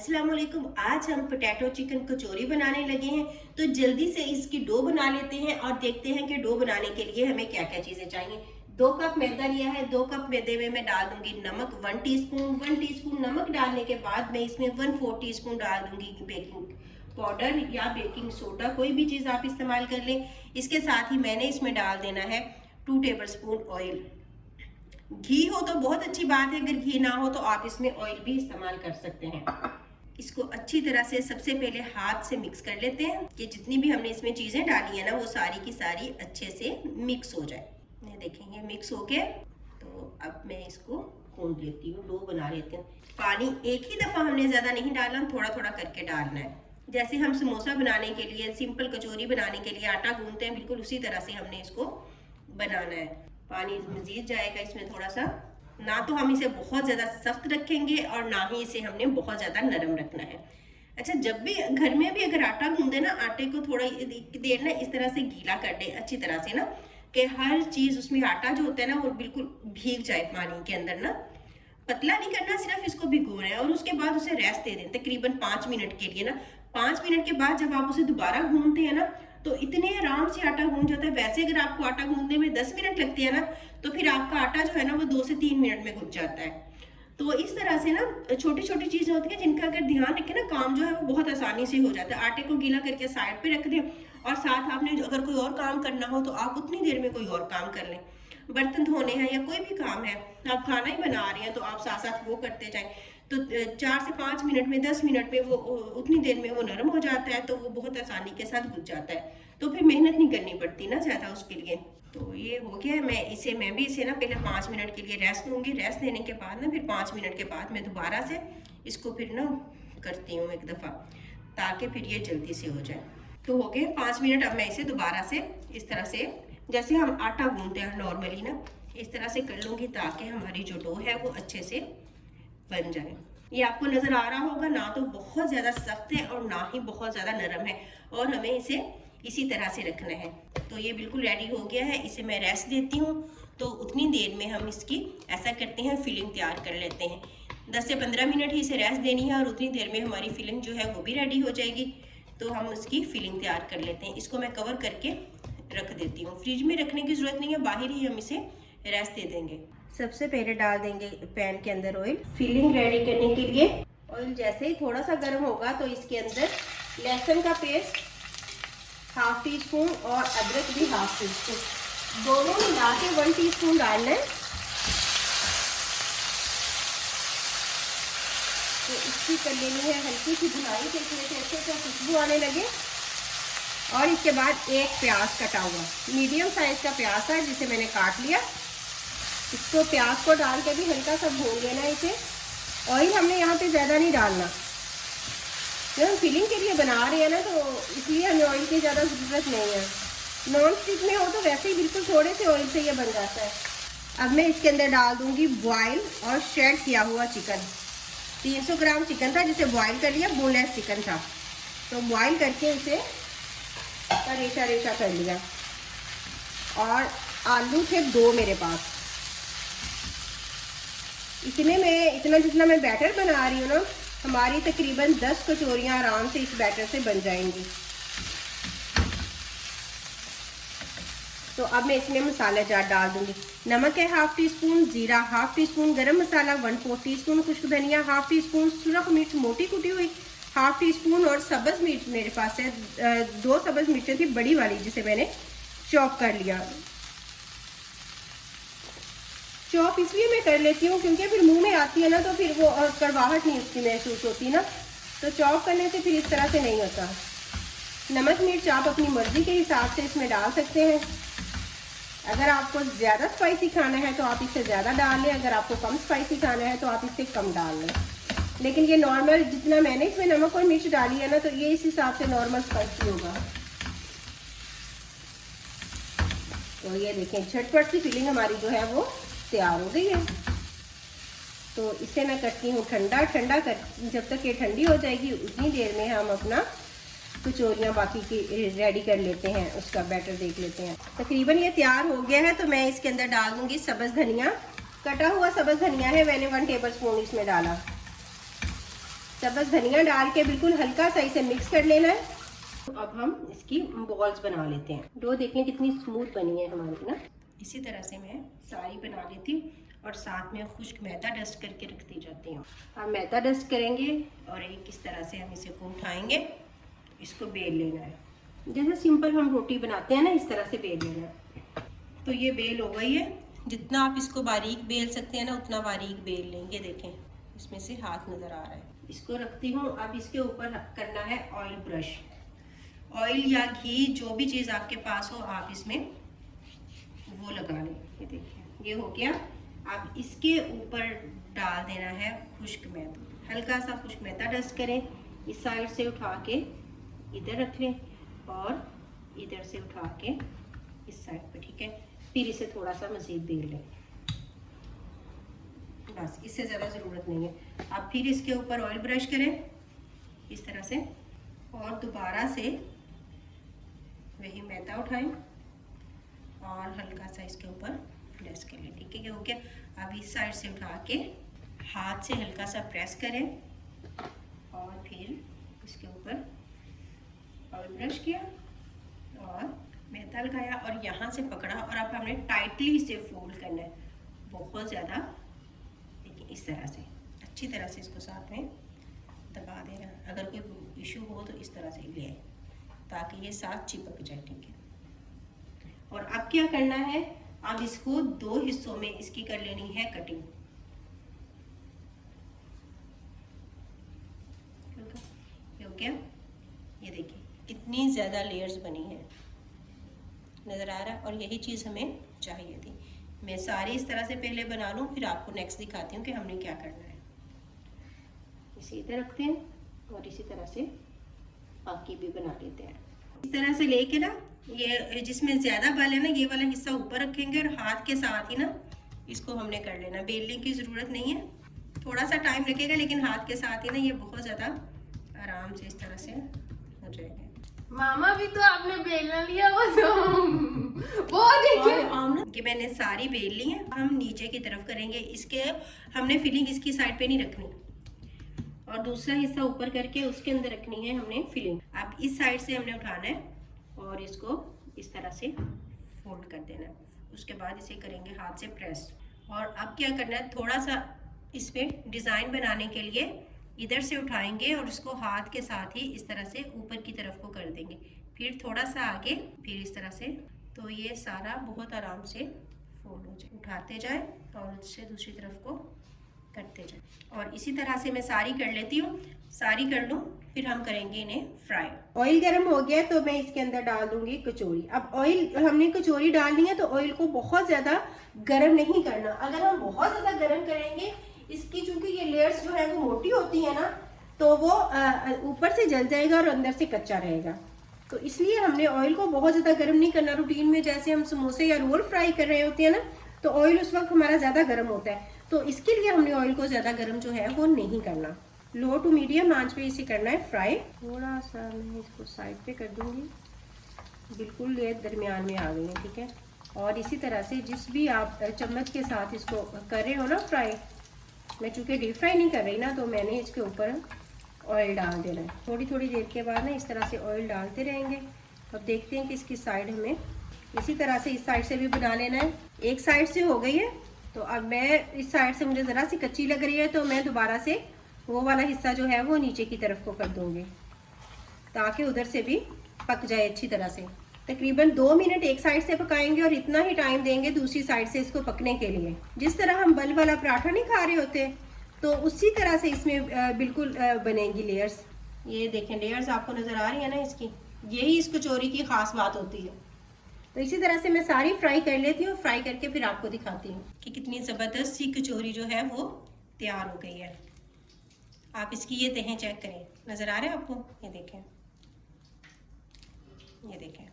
अस्सलाम वालेकुम। आज हम पोटैटो चिकन कचौरी बनाने लगे हैं। तो जल्दी से इसकी डो बना लेते हैं और देखते हैं कि डो बनाने के लिए हमें क्या क्या चीजें चाहिए। 2 कप मैदा लिया है। 2 कप मैदे में मैं डाल दूंगी नमक 1 टीस्पून। 1 टीस्पून नमक डालने के बाद मैं इसमें 1/4 टीस्पून डाल दूंगी बेकिंग पाउडर या बेकिंग सोडा, कोई भी चीज आप इस्तेमाल कर लें। इसके साथ ही मैंने इसमें डाल देना है 2 टेबलस्पून ऑयल। घी हो तो बहुत अच्छी बात है, अगर घी ना हो तो आप इसमें ऑयल भी इस्तेमाल कर सकते हैं। इसको अच्छी तरह से सबसे पहले हाथ से मिक्स कर लेते हैं कि जितनी भी हमने इसमें चीजें डाली है ना वो सारी की सारी अच्छे से मिक्स हो जाए। ये देखेंगे मिक्स हो गया। तो अब मैं इसको गूंद लेती हूँ, डो बना लेती हूँ। पानी एक ही दफा हमने ज्यादा नहीं डालना, थोड़ा थोड़ा करके डालना है। जैसे हम समोसा बनाने के लिए, सिंपल कचौरी बनाने के लिए आटा गूंदते हैं, बिल्कुल उसी तरह से हमने इसको बनाना है। पानी मजीद जाएगा इसमें थोड़ा सा, ना तो हम इसे बहुत ज्यादा सख्त रखेंगे और ना ही इसे हमने बहुत ज्यादा नरम रखना है। अच्छा, जब भी घर में भी अगर आटा गूंदे ना, आटे को थोड़ा देर ना इस तरह से गीला कर दे अच्छी तरह से ना, कि हर चीज उसमें आटा जो होता है ना वो बिल्कुल भीग जाए पानी के अंदर ना। पतला नहीं करना, सिर्फ इसको भिगोना है और उसके बाद उसे रेस्ट दे दें तकरीबन 5 मिनट के लिए ना। 5 मिनट के बाद जब आप उसे दोबारा गूंदते हैं ना तो इतने आराम से आटा गूंद जाता है। वैसे अगर आपको आटा गूंदने में 10 मिनट लगते हैं ना तो फिर आपका आटा जो है ना वो 2 से 3 मिनट में गूंद जाता है। तो इस तरह से ना छोटी छोटी चीजें होती हैं जिनका अगर ध्यान रखें ना, काम जो है वो बहुत आसानी से हो जाता है। आटे को गीला करके साइड पे रख दें और साथ आपने अगर कोई और काम करना हो तो आप उतनी देर में कोई और काम कर लें। बर्तन धोने हैं या कोई भी काम है, आप खाना ही बना रहे हैं तो आप साथ साथ वो करते जाएं। तो 4 से 5 मिनट में, 10 मिनट में वो उतनी देर में वो नरम हो जाता है, तो वो बहुत आसानी के साथ गुज जाता है। तो फिर मेहनत नहीं करनी पड़ती ना ज़्यादा उसके लिए। तो ये हो गया। मैं भी इसे ना पहले 5 मिनट के लिए रेस्ट दूंगी। रेस्ट देने के बाद ना फिर 5 मिनट के बाद मैं दोबारा से इसको फिर ना करती हूँ एक दफ़ा, ताकि फिर ये जल्दी से हो जाए। तो हो गए 5 मिनट। अब मैं इसे दोबारा से इस तरह से, जैसे हम आटा गूंदते हैं नॉर्मली ना, इस तरह से कर लूँगी ताकि हमारी जो डो है वो अच्छे से बन जाए। ये आपको नजर आ रहा होगा, ना तो बहुत ज्यादा सख्त है और ना ही बहुत ज्यादा नरम है, और हमें इसे इसी तरह से रखना है। तो ये बिल्कुल रेडी हो गया है। इसे मैं रेस्ट देती हूँ। तो उतनी देर में हम इसकी ऐसा करते हैं, फिलिंग तैयार कर लेते हैं। 10 से 15 मिनट ही इसे रेस्ट देनी है और उतनी देर में हमारी फिलिंग जो है वो भी रेडी हो जाएगी। तो हम उसकी फिलिंग तैयार कर लेते हैं। इसको मैं कवर करके रख देती हूँ। फ्रिज में रखने की जरूरत नहीं है, बाहर ही हम इसे रेस्ट दे देंगे। सबसे पहले डाल देंगे पैन के अंदर ऑयल, फिलिंग रेडी करने के लिए। ऑयल जैसे ही थोड़ा सा गर्म होगा तो इसके अंदर लहसुन का पेस्ट 1/2 टीस्पून और अदरक भी 1/2 टीस्पून, दोनों मिला के 1 टीस्पून डालना है। तो इसकी कर लेनी है हल्की सी भुनाई, इसमें अच्छे से खुशबू आने लगे। और इसके बाद एक प्याज कटा हुआ, मीडियम साइज का प्याज था जिसे मैंने काट लिया। इसको प्याज को डाल के भी हल्का सा भून लेना इसे। ऑयल हमने यहाँ पे ज़्यादा नहीं डालना, जब हम फिलिंग के लिए बना रहे हैं ना तो इसलिए हमें ऑयल की ज़्यादा ज़रूरत नहीं है। नॉन स्टिक में हो तो वैसे ही बिल्कुल थोड़े से ऑयल से ये बन जाता है। अब मैं इसके अंदर डाल दूँगी बॉयल और शेड किया हुआ चिकन। 300 ग्राम चिकन था जिसे बॉयल कर लिया, बोनलेस चिकन था। तो बॉयल करके इसे रेशा रेशा कर लिया। और आलू थे 2 मेरे पास। इतना जितना मैं बैटर बना रही हूँ ना, हमारी तकरीबन 10 कचौरियाँ आराम से इस बैटर से बन जाएंगी। तो अब मैं इसमें मसाला जार डाल दूंगी। नमक है 1/2 टीस्पून, जीरा 1/2 टीस्पून, गरम मसाला 1/4 टीस्पून, खुश्क धनिया 1/2 टीस्पून, सुरख मिर्च मोटी कुटी हुई 1/2 टीस्पून और सब्ज मिर्च मेरे पास है 2 सब्ज मिर्चें थी बड़ी वाली, जिसे मैंने चॉप कर लिया। चॉप इसलिए मैं कर लेती हूँ क्योंकि फिर मुंह में आती है ना तो फिर वो कड़वाहट नहीं उसकी महसूस होती ना, तो चॉप करने से फिर इस तरह से नहीं होता। नमक मिर्च आप अपनी मर्जी के हिसाब से इसमें डाल सकते हैं। अगर आपको ज़्यादा स्पाइसी खाना है तो आप इससे ज़्यादा डाल लें, अगर आपको कम स्पाइसी खाना है तो आप इससे कम डाल लें। लेकिन ये नॉर्मल जितना मैंने इसमें नमक और मिर्च डाली है ना, तो ये इस हिसाब से नॉर्मल स्पाइसी होगा। तो ये देखें, झटपट सी फिलिंग हमारी जो है वो तैयार हो गई है। तो इसे मैं करती हूँ ठंडा कर, जब तक ये ठंडी हो जाएगी उतनी देर में हम अपना कचौरियाँ बाकी की रेडी कर लेते हैं, उसका बैटर देख लेते हैं। तकरीबन ये तैयार हो गया है। तो मैं इसके अंदर डाल दूंगी सब्ज़ धनिया, कटा हुआ सब्ज़ धनिया है मैंने 1 टेबल स्पून इसमें डाला। सब्ज़ धनिया डाल के बिल्कुल हल्का सा इसे मिक्स कर लेना है। तो अब हम इसकी बॉल्स बना लेते हैं। डो देखें कितनी स्मूथ बनी है हमारी ना। इसी तरह से मैं सारी बना लेती हूँ और साथ में खुश्क मैदा डस्ट करके रखती जाती हूँ। हम मैदा डस्ट करेंगे और एक इस तरह से हम इसे को उठाएंगे, इसको बेल लेना है। जैसे सिंपल हम रोटी बनाते हैं ना, इस तरह से बेल लेना है। तो ये बेल हो गई है। जितना आप इसको बारीक बेल सकते हैं ना उतना बारीक बेल लेंगे। देखें इसमें से हाथ नज़र आ रहा है। इसको रखती हूँ। अब इसके ऊपर करना है ऑयल ब्रश। ऑयल या घी जो भी चीज़ आपके पास हो आप इसमें वो लगा लें। ये देखिए ये हो गया। अब इसके ऊपर डाल देना है खुश्क मैदा। हल्का सा खुश्क मैदा डस्ट करें। इस साइड से उठा के इधर रख लें और इधर से उठा के इस साइड पे, ठीक है। फिर इसे थोड़ा सा मज़ीद बेल लें, बस इससे ज़्यादा ज़रूरत नहीं है। अब फिर इसके ऊपर ऑयल ब्रश करें इस तरह से और दोबारा से वही मैदा उठाएं और हल्का सा इसके ऊपर प्रेस कर लें, ठीक है। क्या हो गया। अब इस साइड से उठा के हाथ से हल्का सा प्रेस करें और फिर इसके ऊपर ऑयल ब्रश किया और मैदा लगाया और यहाँ से पकड़ा और अब हमने टाइटली इसे फोल्ड करना है, बहुत ज़्यादा। देखिए इस तरह से अच्छी तरह से इसको साथ में दबा देना। अगर कोई इशू हो तो इस तरह से ले आए ताकि ये साथ चिपक जाए, ठीक है। और अब क्या करना है, अब इसको 2 हिस्सों में इसकी कर लेनी है कटिंग। क्या ये देखिए कितनी ज़्यादा लेयर्स बनी है, नज़र आ रहा है। और यही चीज़ हमें चाहिए थी। मैं सारी इस तरह से पहले बना लूँ फिर आपको नेक्स्ट दिखाती हूँ कि हमने क्या करना है। इसे इधर रखते हैं और इसी तरह से बाकी भी बना लेते हैं। इस तरह से लेके ना ये जिसमें ज़्यादा बाल है ना ये वाला हिस्सा ऊपर रखेंगे और हाथ के साथ ही ना इसको हमने कर लेना। बेलने की ज़रूरत नहीं है, थोड़ा सा टाइम लगेगा लेकिन हाथ के साथ ही ना ये बहुत ज़्यादा आराम से इस तरह से हो जाएगा। मामा भी तो आपने बेलना लिया वो देखिए कि मैंने सारी बेल ली है। हम नीचे की तरफ करेंगे। इसके हमने फिलिंग इसकी साइड पे नहीं रखनी और दूसरा हिस्सा ऊपर करके उसके अंदर रखनी है हमने फिलिंग। अब इस साइड से हमने उठाना है और इसको इस तरह से फोल्ड कर देना है। उसके बाद इसे करेंगे हाथ से प्रेस। और अब क्या करना है, थोड़ा सा इसमें डिज़ाइन बनाने के लिए इधर से उठाएंगे और उसको हाथ के साथ ही इस तरह से ऊपर की तरफ को कर देंगे। फिर थोड़ा सा आगे, फिर इस तरह से। तो ये सारा बहुत आराम से फोल्ड हो जाए। उठाते जाए और उससे दूसरी तरफ को करते जाए। और इसी तरह से मैं सारी कर लेती हूँ। सारी कर लूँ फिर हम करेंगे इन्हें फ्राई। ऑयल गर्म हो गया तो मैं इसके अंदर डाल दूंगी कचौरी। अब ऑयल हमने कचौरी डालनी है तो ऑयल को बहुत ज़्यादा गर्म नहीं करना। अगर हम बहुत ज़्यादा गर्म करेंगे इसकी, चूंकि ये लेयर्स जो है वो मोटी होती है ना, तो वो ऊपर से जल जाएगा और अंदर से कच्चा रहेगा। तो इसलिए हमने ऑयल को बहुत ज़्यादा गर्म नहीं करना। रूटीन में जैसे हम समोसे या रोल फ्राई कर रहे होते हैं ना, तो ऑयल उस वक्त हमारा ज़्यादा गर्म होता है। तो इसके लिए हमने ऑयल को ज़्यादा गर्म जो है वो नहीं करना। लो टू मीडियम आंच पे इसे करना है फ्राई। थोड़ा सा मैं इसको साइड पे कर दूंगी, बिल्कुल ये दरमियान में आ गई है, ठीक है। और इसी तरह से जिस भी आप चम्मच के साथ इसको कर रहे हो ना फ्राई, मैं चूँकि डीप फ्राई नहीं कर रही ना, तो मैंने इसके ऊपर ऑयल डाल देना है। थोड़ी थोड़ी देर के बाद ना इस तरह से ऑयल डालते रहेंगे। अब देखते हैं कि इसकी साइड हमें इसी तरह से इस साइड से भी बना लेना है। एक साइड से हो गई है तो अब मैं इस साइड से मुझे ज़रा सी कच्ची लग रही है तो मैं दोबारा से वो वाला हिस्सा जो है वो नीचे की तरफ को कर दूँगी ताकि उधर से भी पक जाए अच्छी तरह से। तकरीबन 2 मिनट एक साइड से पकाएंगे और इतना ही टाइम देंगे दूसरी साइड से इसको पकने के लिए। जिस तरह हम बल वाला पराठा नहीं खा रहे होते तो उसी तरह से इसमें बिल्कुल बनेंगी लेयर्स। ये देखें लेयर्स आपको नज़र आ रही है ना इसकी, यही इस कचौरी की ख़ास बात होती है। तो इसी तरह से मैं सारी फ्राई कर लेती हूँ। फ्राई करके फिर आपको दिखाती हूँ कि कितनी ज़बरदस्त सी कचौरी जो है वो तैयार हो गई है। आप इसकी ये तहें चेक करें, नज़र आ रहे हैं आपको? ये देखें, ये देखें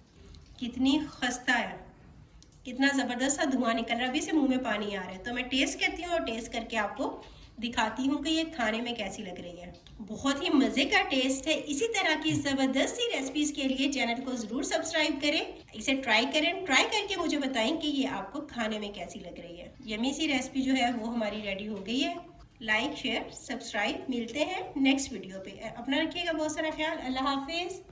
कितनी खस्ता है, कितना ज़बरदस्त सा धुआं निकल रहा है। अभी से मुंह में पानी आ रहा है। तो मैं टेस्ट करती हूँ और टेस्ट करके आपको दिखाती हूँ कि ये खाने में कैसी लग रही है। बहुत ही मज़े का टेस्ट है। इसी तरह की ज़बरदस्त सी रेसिपीज़ के लिए चैनल को ज़रूर सब्सक्राइब करें, इसे ट्राई करें। ट्राई करके मुझे बताएं कि ये आपको खाने में कैसी लग रही है। यमी सी रेसिपी जो है वो हमारी रेडी हो गई है। Like share subscribe. मिलते हैं नेक्स्ट वीडियो पे। अपना रखिएगा बहुत सारा ख्याल। अल्लाह हाफिज।